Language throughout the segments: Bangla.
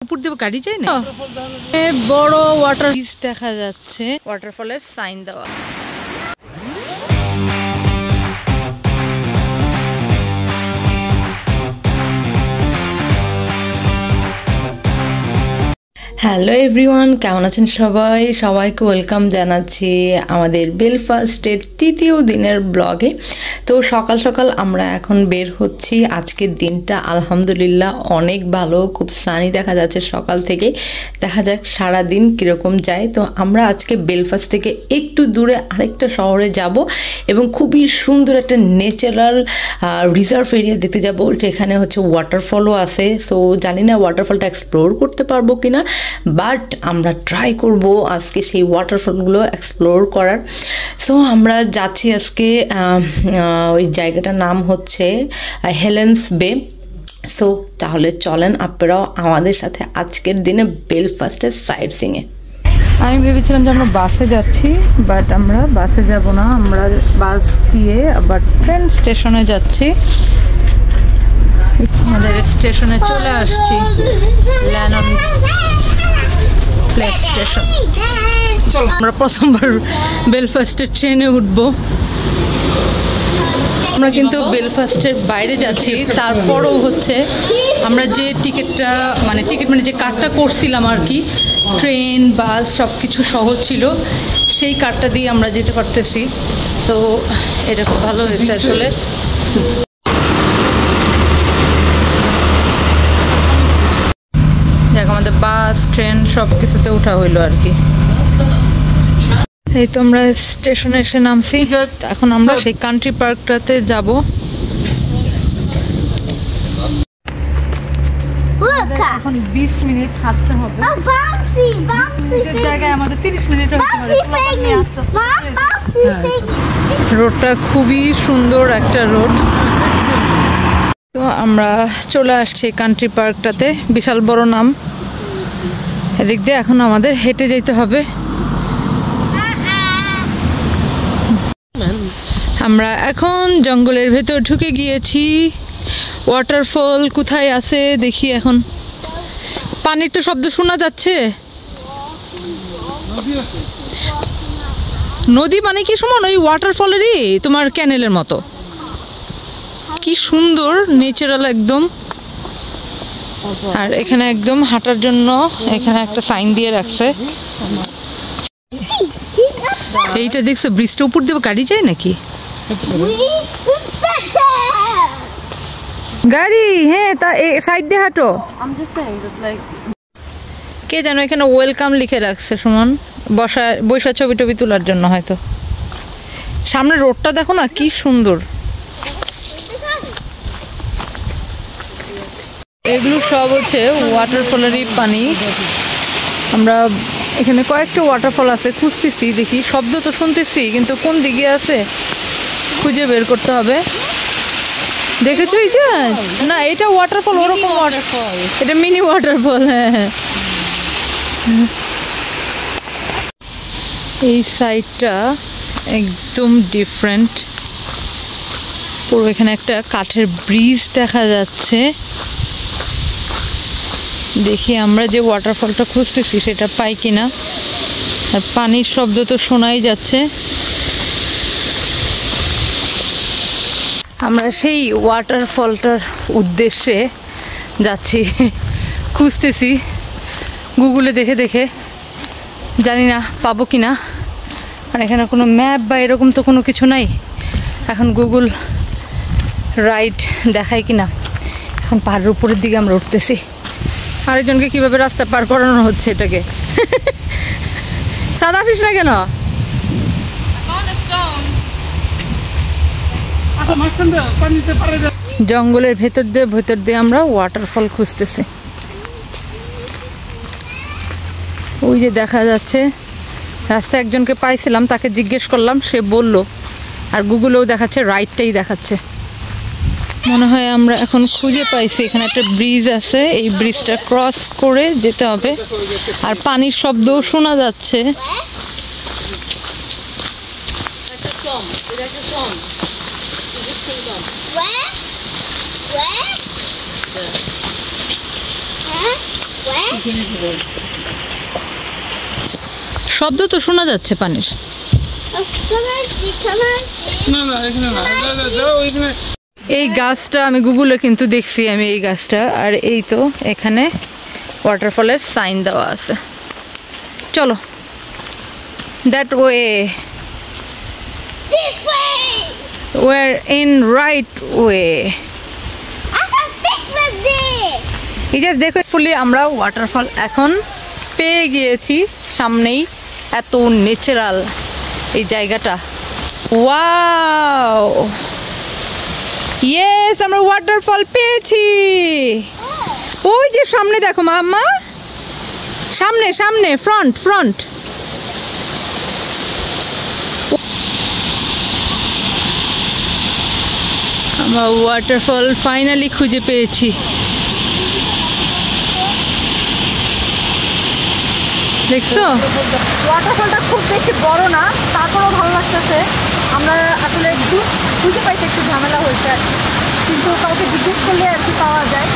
উপর দিয়ে গাড়ি যায় না। বড় ওয়াটার দেখা যাচ্ছে, ওয়াটারফলের সাইন দেওয়া। হ্যালো এভরিওয়ান, কেমন আছেন সবাই? সবাইকে ওয়েলকাম জানাচ্ছি আমাদের বেলফাস্টের তৃতীয় দিনের ব্লগে। তো সকাল সকাল আমরা এখন বের হচ্ছি। আজকের দিনটা আলহামদুলিল্লাহ অনেক ভালো, খুব সানি দেখা যাচ্ছে সকাল থেকে। দেখা যাক সারাদিন কীরকম যায়। তো আমরা আজকে বেলফাস্ট থেকে একটু দূরে আরেকটা শহরে যাব এবং খুবই সুন্দর একটা ন্যাচারাল রিজার্ভ এরিয়া দেখতে যাব, যেখানে হচ্ছে ওয়াটারফলও আছে। সো জানি না ওয়াটারফলটা এক্সপ্লোর করতে পারবো কিনা, বাট আমরা ট্রাই করব আজকে সেই ওয়াটারফলগুলো এক্সপ্লোর করার। সো আমরা যাচ্ছি আজকে, ওই জায়গাটার নাম হচ্ছে হেলেন্স বে। সো তাহলে চলেন আপনারাও আমাদের সাথে আজকের দিনে বেলফাস্টের সাইট সিংয়ে। আমি ভেবেছিলাম যে আমরা বাসে যাচ্ছি, বাট আমরা বাসে যাব না, আমরা বাস দিয়ে আবার ট্রেন স্টেশনে যাচ্ছি। আমাদের স্টেশনে চলে আসছি, ল্যানন প্লেস স্টেশন। আমরা প্রথমবার বেলফাস্টের ট্রেনে উঠবো। আমরা কিন্তু বেলফাস্টের বাইরে যাচ্ছি, তারপরও হচ্ছে আমরা যে টিকিটটা মানে যে কার্ডটা করছিলাম আর কি, ট্রেন বাস সব কিছু সহজ ছিল, সেই কার্ডটা দিয়ে আমরা যেতে পারতেছি। তো এটা খুব ভালো হয়েছে আসলে। আমাদের বাস ট্রেন সব কিছুতে উঠা হইলো আর কি। এই তো আমরা স্টেশনে এসে নামছি, এখন আমরা সেই কান্ট্রি পার্কটাতে যাব। এখন 20 মিনিট হাঁটতে হবে, জায়গায় আমাদের 30 মিনিট হতে পারে। রোডটা খুবই সুন্দর একটা রোড। তো আমরা চলে আসছি কান্ট্রি পার্কটাতে, বিশাল বড় নাম। এদিক দিয়ে এখন আমাদের হেঁটে যেতে হবে। আমরা এখন জঙ্গলের ভেতর ঢুকে গিয়েছি। ওয়াটারফল কোথায় আছে দেখি এখন। পানির তো শব্দ শোনা যাচ্ছে। নদী মানে কি সমান ওই ওয়াটারফলেরই তোমার ক্যানেলের মতো। কি সুন্দর ন্যাচারাল একদম। আর এখানে একদম হাঁটার জন্য এখানে একটা সাইন দিয়ে রাখছে। এইটা দেখছো, ব্রিজটা উপর দিয়ে গাড়ি যায় নাকি? গাড়ি, হ্যাঁ, তা সাইড দিয়ে হাঁটো। কে জানো এখানে ওয়েলকাম লিখে রাখছে সুমন, বসা ছবি টবি তোলার জন্য হয়তো। সামনে রোডটা দেখো না কি সুন্দর। এগুলো সব হচ্ছে ওয়াটারফলেরই পানি। আমরা এখানে কয়েকটা ওয়াটারফল আছে, খুঁজতেছি, দেখি শব্দ তো শুনতেছি কিন্তু কোন দিকে আছে খুঁজে বের করতে হবে। দেখেছো এই যে, না এটা ওয়াটারফল, ওরকম ওয়াটারফল, এটা মিনি ওয়াটারফল। হ্যাঁ হ্যাঁ, এই সাইডটা একদম ডিফারেন্ট পুরো। এখানে একটা কাঠের ব্রিজ দেখা যাচ্ছে। দেখি আমরা যে ওয়াটারফলটা খুঁজতেছি সেটা পাই কিনা। আর পানির শব্দ তো শোনাই যাচ্ছে। আমরা সেই ওয়াটারফলটার উদ্দেশ্যে যাচ্ছি, খুঁজতেছি গুগলে দেখে দেখে, জানি না পাবো কিনা। আর এখানে কোনো ম্যাপ বা এরকম তো কোনো কিছু নাই। এখন গুগল রাইড দেখায় কিনা। এখন পাহাড়ের উপরের দিকে আমরা উঠতেছি। আরেকজনকে কিভাবে রাস্তা পার করানো হচ্ছে এটাকে। সাদা ফিস না কেন? জঙ্গলের ভেতর দিয়ে আমরা ওয়াটারফল খুঁজতেছি। ওই যে দেখা যাচ্ছে রাস্তায় একজনকে পাইছিলাম, তাকে জিজ্ঞেস করলাম, সে বলল। আর গুগলেও দেখাচ্ছে রাইটটাই দেখাচ্ছে। মনে হয় আমরা এখন খুঁজে পাইছি, এখানে একটা ব্রিজ আছে, এই ব্রিজটা ক্রস করে যেতে হবে। আর পানির শব্দও শোনা যাচ্ছে। শব্দ তো শোনা যাচ্ছে পানির। এই গাছটা আমি গুগলে কিন্তু দেখছি আমি এই গাছটা, আর এই তো এখানে ওয়াটারফলের সাইন দেওয়া আছে। চলো that way, we're in right way। এই যে দেখো ফুলি আমরা ওয়াটারফল এখন পেয়ে গিয়েছি সামনেই। এত ন্যাচারাল এই জায়গাটা, ওয়াও ইয়েস আমরা ওয়াটারফল পেয়েছি। ওই যে সামনে দেখো মাম্মা, সামনে সামনে ফ্রন্ট ফ্রন্ট। আমরা ওয়াটারফল ফাইনালি খুঁজে পেয়েছি। দেখছো ওয়াটারফলটা খুব বেশি বড় না, তারপরেও ভালো লাগতেছে। আমরা আসলে খুঁজে পাইতে একটু ঝামেলা হয়েছে, কিন্তু কাউকে জিজ্ঞেস করলে আর কি পাওয়া যায়।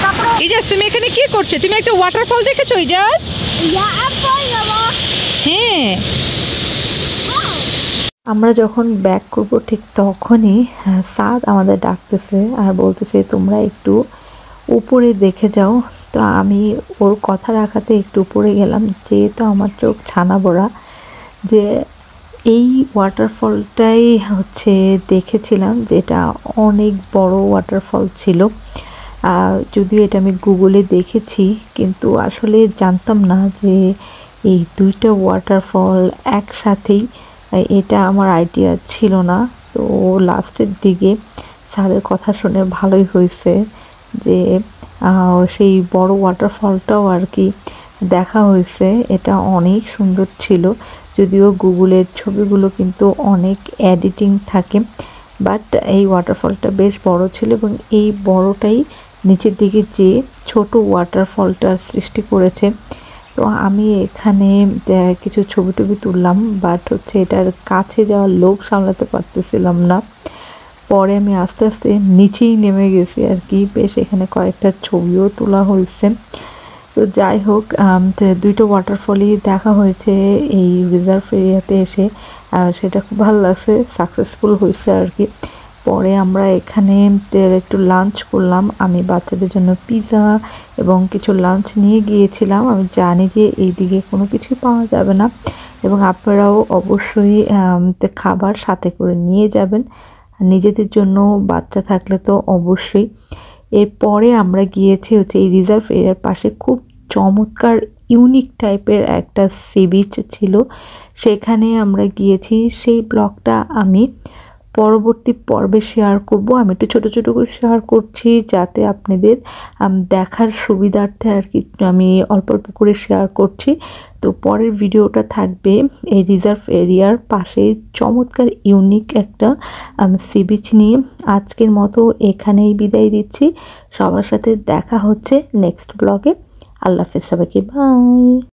তারপরে ইজাজ তুমি এখানে কি করছো? তুমি একটা ওয়াটারফল দেখেছো ইজাজ? হ্যাঁ, আমরা যখন ব্যাক করবো ঠিক তখনই সাদ আমাদের ডাকতেছে আর বলতেছে তোমরা একটু উপরে দেখে যাও। তো আমি ওর কথা রাখাতে একটু উপরে গেলাম, যেহেতু আমার চোখ ছানা বড়া যে এই ওয়াটারফলটাই হচ্ছে দেখেছিলাম, যেটা অনেক বড় ওয়াটারফল ছিল। যদিও এটা আমি গুগলে দেখেছি, কিন্তু আসলে জানতাম না যে এই দুইটা ওয়াটারফল একসাথেই, এটা আমার আইডিয়া ছিল না। তো লাস্টের দিকে স্যারের কথা শুনে ভালোই হয়েছে যে সেই বড় ওয়াটারফলটাও আর কি দেখা হয়েছে। এটা অনেক সুন্দর ছিল, যদিও গুগলের ছবিগুলো কিন্তু অনেক এডিটিং থাকে, বাট এই ওয়াটারফলটা বেশ বড় ছিল এবং এই বড়টাই নিচের দিকে যে ছোট ওয়াটারফলটার সৃষ্টি করেছে। তো আমি এখানে কিছু ছবি টবি তুললাম, বাট হচ্ছে এটার কাছে যাওয়ার লোভ সামলাতে পারতেছিলাম না। পরে আমি আস্তে আস্তে নিচেই নেমে গেছি আর কি। বেশ এখানে কয়েকটা ছবিও তোলা হয়েছে। তো যাই হোক, দুইটা ওয়াটারফলই দেখা হয়েছে এই রিজার্ভ এরিয়াতে এসে, সেটা খুব ভালো লাগছে, সাকসেসফুল হয়েছে আর কি। পরে আমরা এখানে একটু লাঞ্চ করলাম। আমি বাচ্চাদের জন্য পিৎজা এবং কিছু লাঞ্চ নিয়ে গিয়েছিলাম। আমি জানি যে এইদিকে কোনো কিছুই পাওয়া যাবে না, এবং আপনারাও অবশ্যই খাবার সাথে করে নিয়ে যাবেন, নিজেদের জন্য বাচ্চা থাকলে তো অবশ্যই। এরপরে আমরা গিয়েছি হচ্ছে এই রিজার্ভ এরিয়ার পাশে খুব চমৎকার ইউনিক টাইপের একটা সি বিচ ছিল, সেখানে আমরা গিয়েছি। সেই ব্লগটা আমি পরবর্তী পর্বে শেয়ার করব। আমি একটু ছোটো ছোটো করে শেয়ার করছি যাতে আপনাদের দেখার সুবিধার্থে আর কি আমি অল্প অল্প করে শেয়ার করছি। তো পরের ভিডিওটা থাকবে এই রিজার্ভ এরিয়ার পাশে চমৎকার ইউনিক একটা সি বিচ নিয়ে। আজকের মতো এখানেই বিদায় দিচ্ছি, সবার সাথে দেখা হচ্ছে নেক্সট ব্লগে। আল্লাহ হাফেজ সবাইকে, বাই।